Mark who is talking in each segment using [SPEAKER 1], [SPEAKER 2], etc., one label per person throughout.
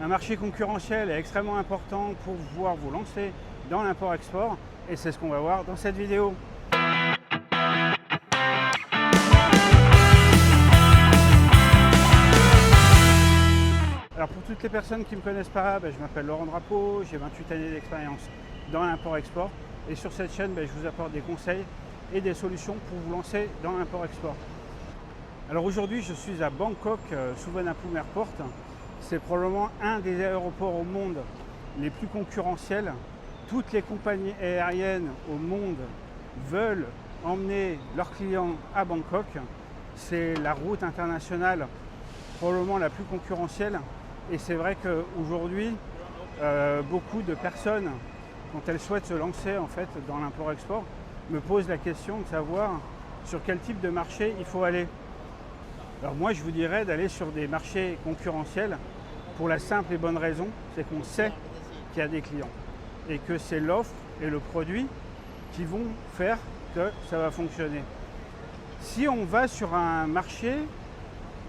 [SPEAKER 1] Un marché concurrentiel est extrêmement important pour pouvoir vous lancer dans l'import-export et c'est ce qu'on va voir dans cette vidéo. Alors pour toutes les personnes qui ne me connaissent pas, je m'appelle Laurent Drapeau, j'ai 28 années d'expérience dans l'import-export et sur cette chaîne je vous apporte des conseils et des solutions pour vous lancer dans l'import-export. Alors aujourd'hui je suis à Bangkok, Suvarnabhumi Airport. C'est probablement un des aéroports au monde les plus concurrentiels. Toutes les compagnies aériennes au monde veulent emmener leurs clients à Bangkok. C'est la route internationale probablement la plus concurrentielle. Et c'est vrai qu'aujourd'hui, beaucoup de personnes, quand elles souhaitent se lancer en fait, dans l'import-export, me posent la question de savoir sur quel type de marché il faut aller. Alors moi, je vous dirais d'aller sur des marchés concurrentiels pour la simple et bonne raison, c'est qu'on sait qu'il y a des clients et que c'est l'offre et le produit qui vont faire que ça va fonctionner. Si on va sur un marché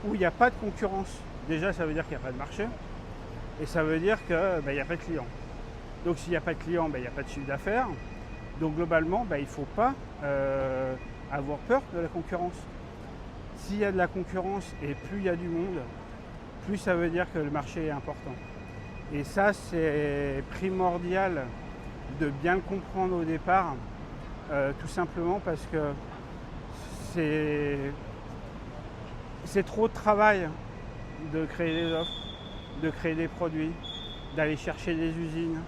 [SPEAKER 1] où il n'y a pas de concurrence, déjà ça veut dire qu'il n'y a pas de marché et ça veut dire qu'il n'y a pas de clients. Donc s'il n'y a pas de clients, il n'y a pas de chiffre d'affaires. Donc globalement, il ne faut pas avoir peur de la concurrence. S'il y a de la concurrence et plus il y a du monde, plus ça veut dire que le marché est important. Et ça, c'est primordial de bien le comprendre au départ, tout simplement parce que c'est trop de travail de créer des offres, de créer des produits, d'aller chercher des usines,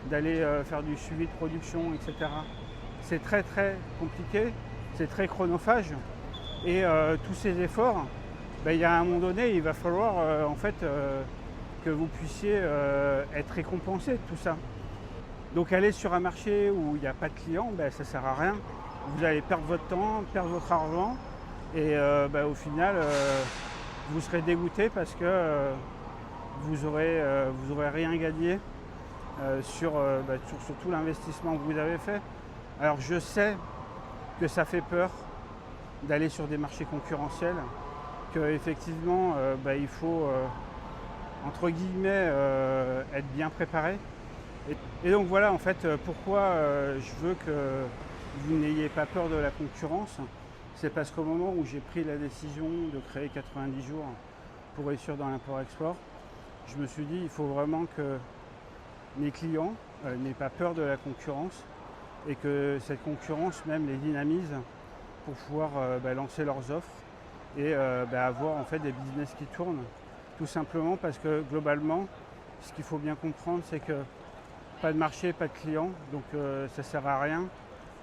[SPEAKER 1] d'aller faire du suivi de production, etc. C'est très très compliqué, c'est très chronophage. Et tous ces efforts, il y a un moment donné, il va falloir en fait que vous puissiez être récompensé de tout ça. Donc aller sur un marché où il n'y a pas de clients, ça ne sert à rien. Vous allez perdre votre temps, perdre votre argent et au final, vous serez dégoûté parce que vous aurez rien gagné sur tout l'investissement que vous avez fait. Alors je sais que ça fait peur d'aller sur des marchés concurrentiels, qu'effectivement il faut entre guillemets être bien préparé. Et donc voilà en fait pourquoi je veux que vous n'ayez pas peur de la concurrence. C'est parce qu'au moment où j'ai pris la décision de créer 90 jours pour réussir dans l'import-export, je me suis dit il faut vraiment que mes clients n'aient pas peur de la concurrence et que cette concurrence même les dynamise pour pouvoir lancer leurs offres et avoir en fait des business qui tournent. Tout simplement parce que globalement, ce qu'il faut bien comprendre, c'est que pas de marché, pas de clients, donc ça ne sert à rien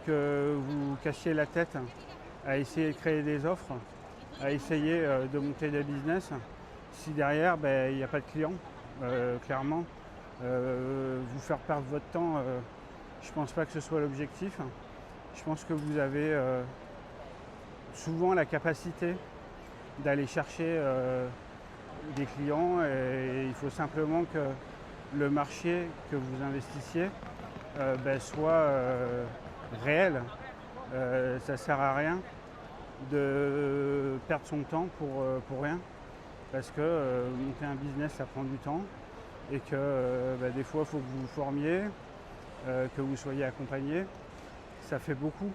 [SPEAKER 1] que vous cassiez la tête à essayer de créer des offres, à essayer de monter des business. Si derrière, il n'y a pas de clients, clairement, vous faire perdre votre temps, je ne pense pas que ce soit l'objectif. Je pense que vous avez souvent la capacité d'aller chercher des clients et il faut simplement que le marché que vous investissiez soit réel. Ça ne sert à rien de perdre son temps pour rien parce que monter un business ça prend du temps et que des fois il faut que vous vous formiez, que vous soyez accompagné. Ça fait beaucoup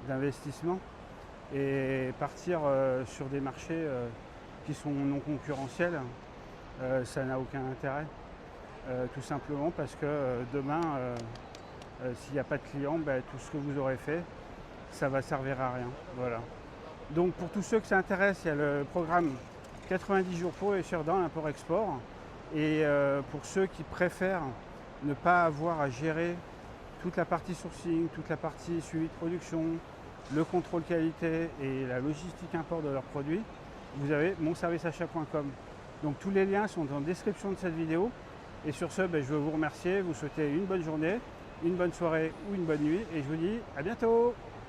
[SPEAKER 1] d'investissement et partir sur des marchés qui sont non concurrentiels, ça n'a aucun intérêt. Tout simplement parce que demain, s'il n'y a pas de clients, tout ce que vous aurez fait, ça va servir à rien. Voilà. Donc pour tous ceux que ça intéresse, il y a le programme 90 jours pour réussir dans l'import-export. Et pour ceux qui préfèrent ne pas avoir à gérer toute la partie sourcing, toute la partie suivi de production, le contrôle qualité et la logistique import de leurs produits, vous avez monserviceachat.com. Donc tous les liens sont en description de cette vidéo. Et sur ce, je veux vous remercier, vous souhaiter une bonne journée, une bonne soirée ou une bonne nuit. Et je vous dis à bientôt.